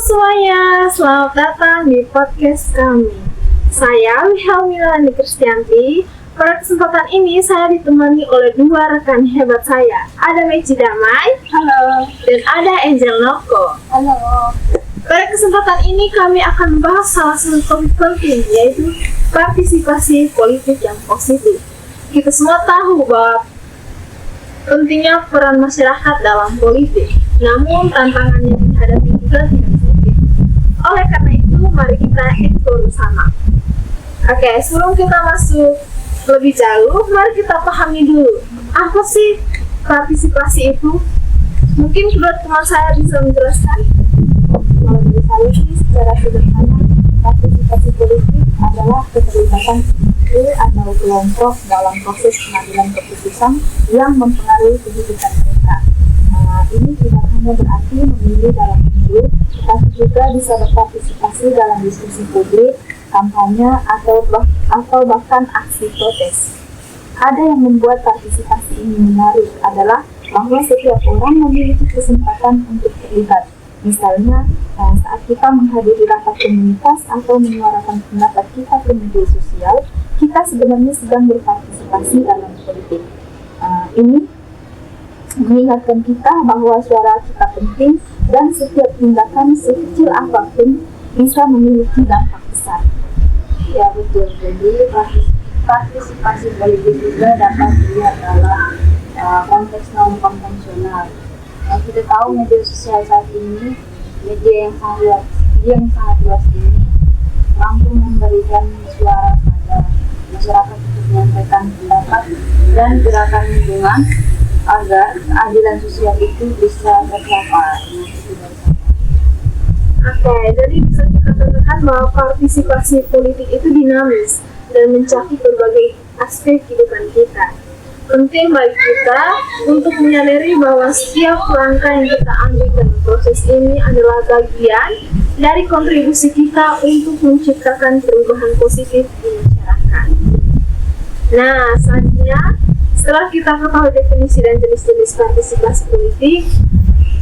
semuanya, selamat datang di podcast kami. Saya Wilhelmina Kristianti. Pada kesempatan ini saya ditemani oleh dua rekan hebat saya. Ada Meci Damai, Halo. dan ada Angel Noko. Halo. Pada kesempatan ini kami akan membahas salah satu topik penting, yaitu partisipasi politik yang positif. Kita semua tahu bahwa pentingnya peran masyarakat dalam politik, namun tantangannya dihadapi juga tidak sedikit. Oleh karena itu, mari kita explore bersama. Oke, sebelum kita masuk lebih jauh, mari kita pahami dulu, apa sih partisipasi itu? Mungkin kedua teman saya bisa menjelaskan. Kalau dari saya sih secara sederhana, partisipasi politik adalah keterlibatan individu atau kelompok dalam proses pengambilan keputusan yang mempengaruhi kehidupan mereka. Ini tidak hanya berarti memilih dalam pemilu, tetapi juga bisa berpartisipasi dalam diskusi publik, kampanye, atau bahkan aksi protes. Ada yang membuat partisipasi ini menarik adalah bahwa setiap orang memiliki kesempatan untuk terlibat. Misalnya, saat kita menghadiri rapat komunitas atau menyuarakan pendapat kita ke media sosial, kita sebenarnya sedang berpartisipasi dalam politik. Ini mengingatkan kita bahwa suara kita penting dan setiap tindakan sekecil apapun bisa memiliki dampak besar. Ya betul, jadi partisipasi politik juga dapat dilihat dalam konteks non-konvensional. Kita tahu media sosial saat ini, media yang sangat luas ini mampu memberikan suara pada masyarakat untuk menyampaikan pendapat dan gerakan lingkungan agar keadilan sosial itu bisa tercapai. Oke, jadi bisa kita katakan bahwa partisipasi politik itu dinamis dan mencakup berbagai aspek kehidupan kita. Penting bagi kita untuk menyadari bahwa setiap langkah yang kita ambil dalam proses ini adalah bagian dari kontribusi kita untuk menciptakan perubahan positif di masyarakat. Nah, selanjutnya, setelah kita ketahui definisi dan jenis-jenis partisipasi politik,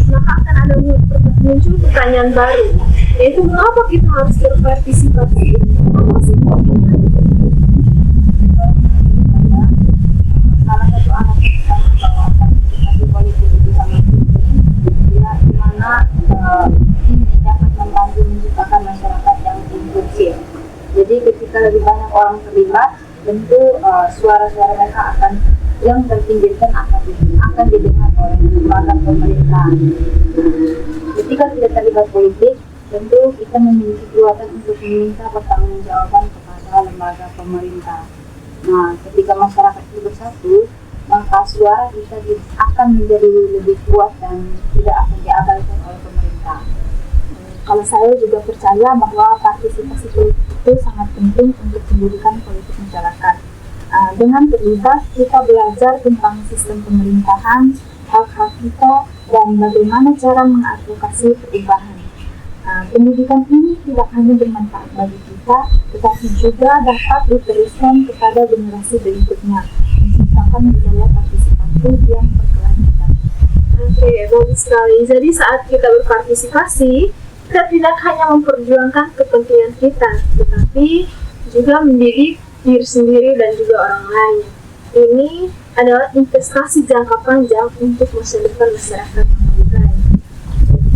maka akan ada muncul pertanyaan baru, yaitu mengapa kita harus berpartisipasi? Apa sih poinnya? Salah satu alasan utama bahwa partisipasi politik itu sangat penting, ya, di mana ini dapat membantu menciptakan masyarakat yang inklusif. Jadi ketika lebih banyak orang terlibat, tentu suara-suara mereka yang terpinggirkan akan didengar oleh lembaga pemerintah. Ketika tidak terlibat politik, tentu kita memiliki kekuatan untuk meminta pertanggungjawaban kepada lembaga pemerintah. Nah, ketika masyarakat itu bersatu, maka suara kita akan menjadi lebih kuat dan tidak akan diabaikan oleh pemerintah. Kalau saya juga percaya bahwa partisipasi politik itu sangat penting untuk pendidikan politik masyarakat. Dengan terlibat, kita belajar tentang sistem pemerintahan, hak-hak kita, dan bagaimana cara mengadvokasi perubahan. Pendidikan ini tidak hanya bermanfaat bagi kita, tetapi juga dapat diteruskan kepada generasi berikutnya, menciptakan budaya partisipatif yang berkelanjutan. Oke, bagus sekali. Jadi saat kita berpartisipasi, kita tidak hanya memperjuangkan kepentingan kita, tetapi juga mendidik diri sendiri dan juga orang lain. Ini adalah investasi jangka panjang untuk masa depan masyarakat yang lebih baik.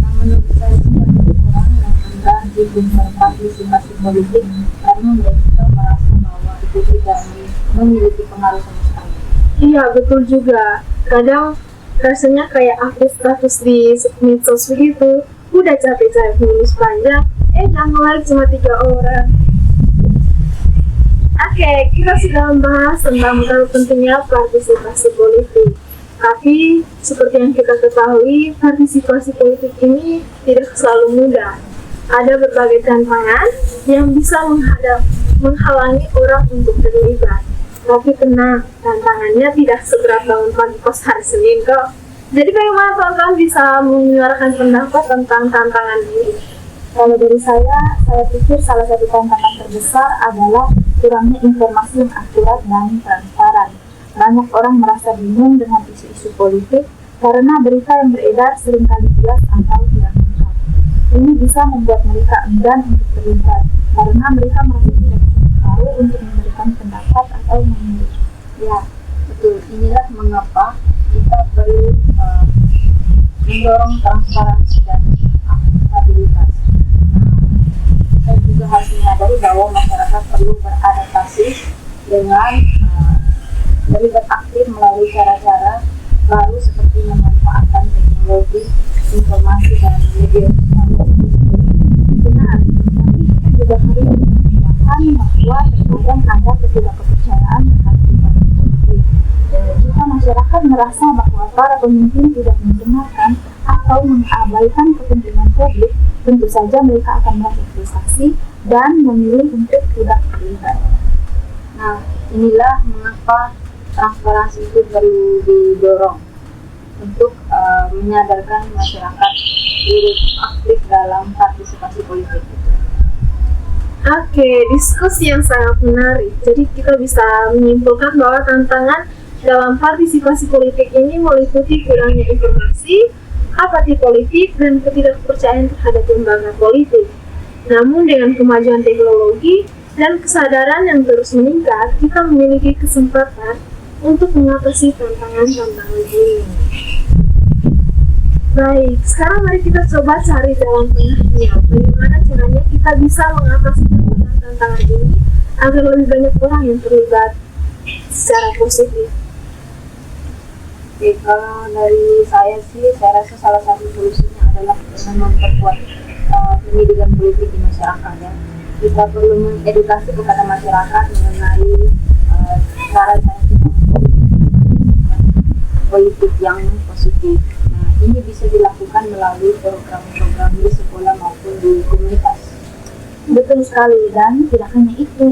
Nah, menurut saya orang yang enggan ikut berpartisipasi politik karena mereka merasa bahwa itu tidak memiliki pengaruh sama sekali. Iya, betul juga. Kadang rasanya kayak update status di medsos begitu, udah capek-capek nulis panjang, yang like cuma 3 orang. Oke, kita sudah membahas tentang betapa pentingnya partisipasi politik. Tapi, seperti yang kita ketahui, partisipasi politik ini tidak selalu mudah. Ada berbagai tantangan yang bisa menghalangi orang untuk terlibat. Tapi tenang, tantangannya tidak seberat bangun pagi pas hari Senin kok. Jadi bagaimana teman-teman bisa menyuarakan pendapat tentang tantangan ini? Kalau dari saya pikir salah satu tantangan terbesar adalah kurangnya informasi yang akurat dan transparan. Banyak orang merasa bingung dengan isu-isu politik karena berita yang beredar seringkali bias atau tidak lengkap. ini bisa membuat mereka enggan untuk terlibat karena mereka merasa tidak tahu untuk memberikan pendapat atau memilih. Ya, betul. Inilah mengapa kita perlu mendorong transparansi dan akuntabilitas. Kita juga harus menyadari bahwa masyarakat perlu beradaptasi dengan terlibat aktif melalui cara-cara baru seperti memanfaatkan teknologi, informasi, dan media sosial. Benar, tapi kita juga harus mempertimbangkan bahwa terkadang ada ketidakpercayaan terhadap partai politik. Jika masyarakat merasa bahwa para pemimpin tidak mendengarkan atau mengabaikan kepentingan publik, tentu saja mereka akan merasa frustasi dan memilih untuk tidak terlibat. Nah, inilah mengapa transparansi itu perlu didorong untuk menyadarkan masyarakat turut aktif dalam partisipasi politik. Oke, diskusi yang sangat menarik. Jadi kita bisa menyimpulkan bahwa tantangan dalam partisipasi politik ini meliputi kurangnya informasi, apati politik, dan ketidakpercayaan terhadap lembaga politik. Namun dengan kemajuan teknologi dan kesadaran yang terus meningkat, kita memiliki kesempatan untuk mengatasi tantangan-tantangan ini. Baik, sekarang mari kita coba cari jalan tengahnya. Bagaimana caranya kita bisa mengatasi tantangan-tantangan ini agar lebih banyak orang yang terlibat secara positif. Oke, kalau dari saya sih, saya rasa salah satu solusinya adalah dengan memperkuat pendidikan politik di masyarakat ya. Kita perlu mengedukasi kepada masyarakat mengenai cara-cara kita politik yang positif. Nah, ini bisa dilakukan melalui program-program di sekolah maupun di komunitas. Betul sekali, dan tidak hanya itu,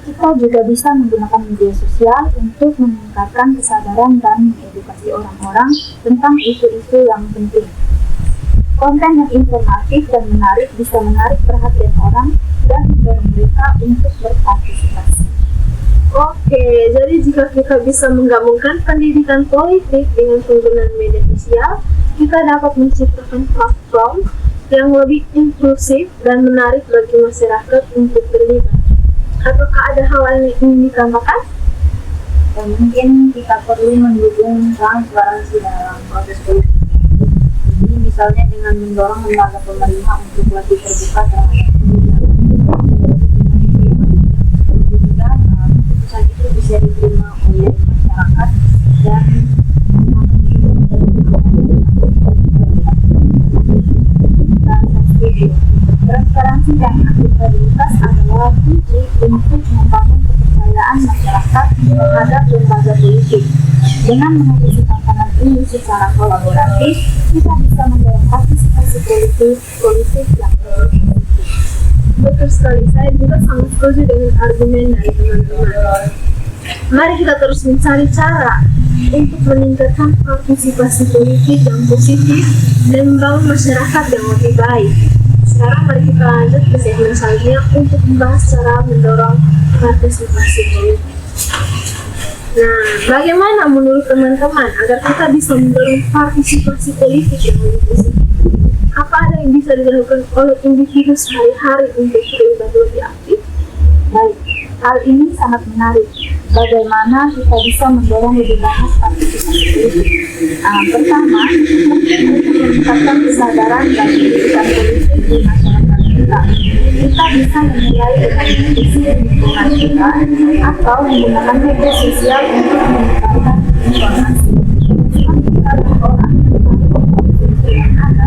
kita juga bisa menggunakan media sosial untuk meningkatkan kesadaran dan mengedukasi orang-orang tentang isu-isu yang penting. Konten yang informatif dan menarik bisa menarik perhatian orang dan mendorong mereka untuk berpartisipasi. Oke, jadi jika kita bisa menggabungkan pendidikan politik dengan penggunaan media sosial, kita dapat menciptakan platform yang lebih inklusif dan menarik bagi masyarakat untuk terlibat. Apakah ada hal lain yang ingin ditambahkan? Dan mungkin kita perlu mendukung transparansi dalam proses politik. Jadi misalnya dengan mendorong lembaga pemerintah untuk lebih terbuka terhadap keputusan itu bisa diterima oleh masyarakat dan Transparansi dan akuntabilitas adalah kunci untuk membangun kepercayaan masyarakat terhadap lembaga politik. Dengan mengatasi tantangan ini secara kolaboratif, kita bisa mendorong partisipasi politik yang lebih efektif. Betul sekali, saya juga sangat setuju dengan argumen dari teman-teman. Mari kita terus mencari cara untuk meningkatkan partisipasi politik yang positif dan membangun masyarakat yang lebih baik. Sekarang mari kita lanjut ke segmen selanjutnya untuk membahas cara mendorong partisipasi politik. Nah, bagaimana menurut teman-teman agar kita bisa mendorong partisipasi politik yang lebih positif? Apa ada yang bisa dilakukan oleh individu sehari-hari untuk terlibat lebih aktif? Baik, hal ini sangat menarik. Bagaimana kita bisa mendorong lebih banyak partisipasi politik? Pertama, mungkin untuk meningkatkan kesadaran dan pendidikan politik di masyarakat kita. Kita bisa memulai dengan diskusi lingkungan kita atau menggunakan media sosial untuk menyebarkan informasi. Jika orang yang ada,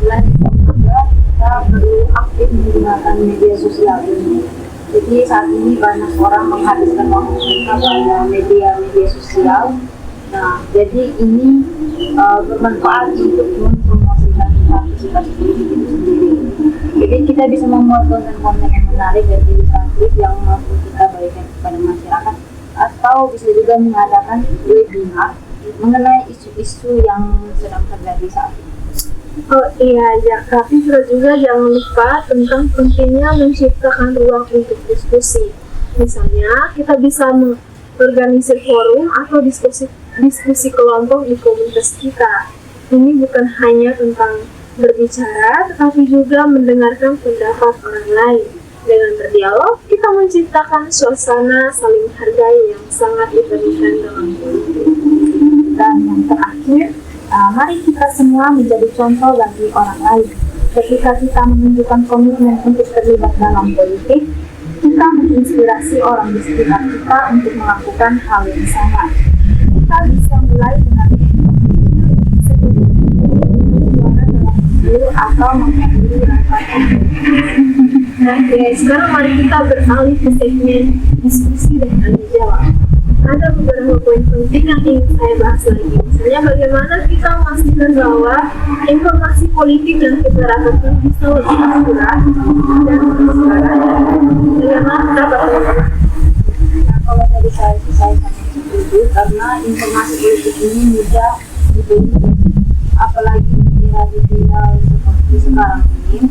selain itu juga kita perlu aktif menggunakan media sosial ini. Jadi saat ini banyak orang menghabiskan waktu mereka pada media sosial. Nah, jadi ini bermanfaat untuk mempromosikan partisipasi politik itu sendiri. Jadi kita bisa membuat konten-konten yang menarik dan edukatif yang mampu kita bagikan kepada masyarakat, atau bisa juga mengadakan webinar mengenai isu-isu yang sedang terjadi saat ini. Oh iya, ya, tapi kita juga jangan lupa tentang pentingnya menciptakan ruang untuk diskusi. Misalnya, kita bisa mengorganisir forum atau diskusi diskusi kelompok di komunitas kita. Ini bukan hanya tentang berbicara, tetapi juga mendengarkan pendapat orang lain. Dengan berdialog, kita menciptakan suasana saling hargai yang sangat diperlukan dalam politik. Dan yang terakhir, mari kita semua menjadi contoh bagi orang lain. Ketika kita menunjukkan komitmen untuk terlibat dalam politik, kita menginspirasi orang di sekitar kita untuk melakukan hal yang sama. Kita bisa mulai dengan seperti suara dalam video atau menghadiri rapat. Oke, sekarang mari kita beralih ke segmen diskusi dan tanya jawab. Ada beberapa poin penting yang ingin saya bahas lagi. Misalnya bagaimana kita memastikan bahwa informasi politik yang kita dapatkan bisa lebih akurat dan transparan. Bagaimana pendapat Anda? Nah, kalau tadi saya sangat setuju karena informasi politik ini mudah dibeli, apalagi di era digital seperti sekarang ini.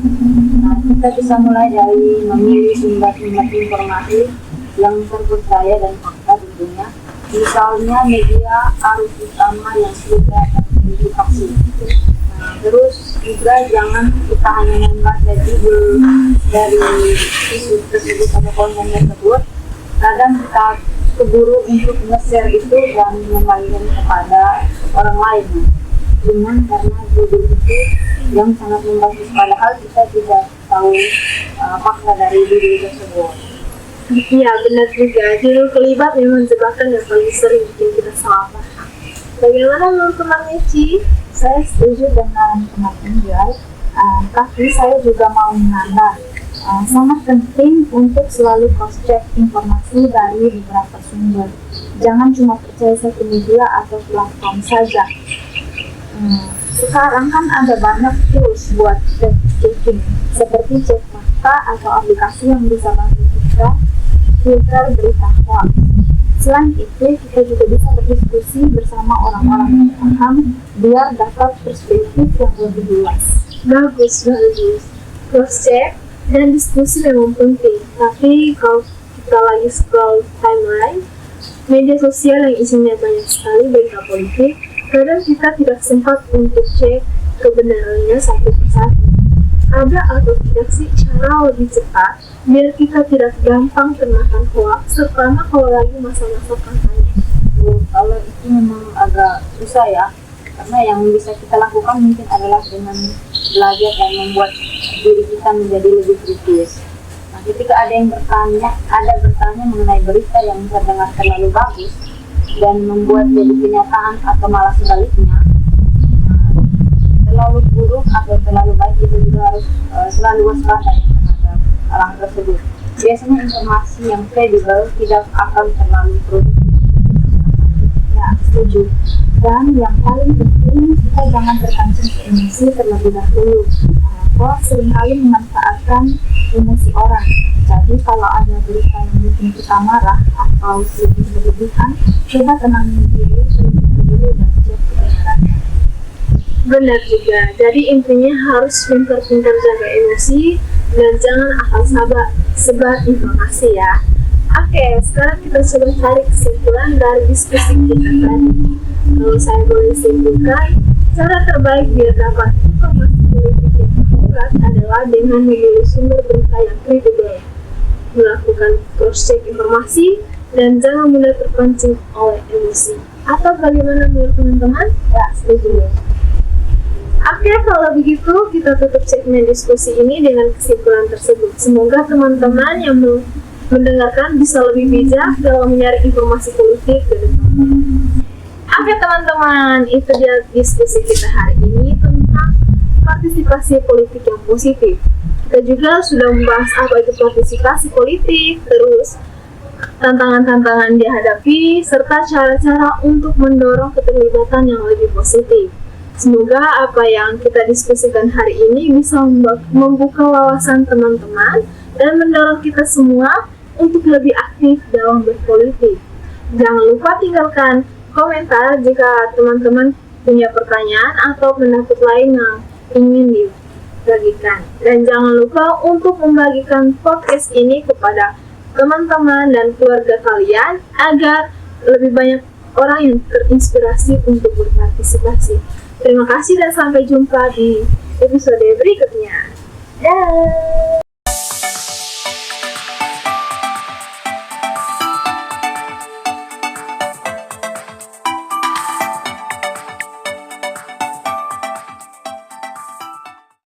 Nah, kita bisa mulai dari memilih sumber-sumber informasi yang terpercaya dan fakta tentunya. Misalnya media arus utama yang sudah terverifikasi. Nah, terus juga jangan kita hanya membaca judul dari isu tersebut atau konten tersebut. Kadang kita keburu untuk nge-share itu dan membagikan kepada orang lain. Cuman karena judul itu yang sangat membagus, padahal kita tidak tahu fakta dari judul tersebut. Iya, benar juga. Judul kelibat memang jebakan yang paling sering bikin kita salah paham. Bagaimana menurut teman Eci? Saya setuju dengan teman Enjoy, tapi saya juga mau menambah. Sangat penting untuk selalu cross-check informasi dari beberapa sumber. Jangan cuma percaya satu media atau platform saja. Sekarang kan ada banyak tools buat fact-checking, seperti cek fakta atau aplikasi yang bisa bantu kita filter berita hoax. Selain itu, kita juga bisa berdiskusi bersama orang-orang yang paham biar dapat perspektif yang lebih luas. Bagus. Cross-check dan diskusi memang penting. Tapi kalau kita lagi scroll timeline, media sosial yang isinya banyak sekali berita politik, kadang kita tidak sempat untuk cek kebenarannya satu persatu. Ada atau tidak sih cara lebih cepat biar kita tidak gampang termakan hoax, terutama kalau lagi masa-masa kampanye? Kalau itu memang agak susah ya, karena yang bisa kita lakukan mungkin adalah dengan belajar dan membuat diri kita menjadi lebih kritis. Nah, ketika ada yang bertanya mengenai berita yang terdengar terlalu bagus dan membuat jadi kenyataan atau malah sebaliknya, terlalu buruk atau terlalu baik, itu juga harus selalu waspada terhadap hal tersebut. Biasanya informasi yang kredibel tidak akan terlalu produktif. Ya, setuju. Dan yang paling penting, kita jangan terpancing ke emosi terlebih dahulu. Hoax seringkali memanfaatkan emosi orang. Jadi kalau ada berita yang bikin kita marah atau lebih berlebihan, coba tenangin diri terlebih dahulu dan cek kebenarannya. Benar juga. Jadi intinya harus pintar-pintar jaga emosi dan jangan asal sebar informasi ya. Oke, sekarang kita coba tarik kesimpulan dari diskusi kita tadi. Kalau saya boleh simpulkan, cara terbaik biar dapat informasi politik yang akurat adalah dengan memilih sumber berita yang kredibel, melakukan cross-check informasi, dan jangan mudah terpancing oleh emosi. Atau bagaimana menurut teman-teman? Ya, setuju. Oke, kalau begitu kita tutup segmen diskusi ini dengan kesimpulan tersebut. Semoga teman-teman yang mendengarkan bisa lebih bijak dalam mencari informasi politik ke depan. Oke teman-teman, itu dia diskusi kita hari ini tentang partisipasi politik yang positif. Kita juga sudah membahas apa itu partisipasi politik, terus tantangan-tantangan dihadapi, serta cara-cara untuk mendorong keterlibatan yang lebih positif. Semoga apa yang kita diskusikan hari ini bisa membuka wawasan teman-teman dan mendorong kita semua untuk lebih aktif dalam berpolitik. Jangan lupa tinggalkan komentar jika teman-teman punya pertanyaan atau pendapat lain yang ingin dibagikan. Dan jangan lupa untuk membagikan podcast ini kepada teman-teman dan keluarga kalian agar lebih banyak orang yang terinspirasi untuk berpartisipasi. Terima kasih dan sampai jumpa di episode berikutnya. Dah.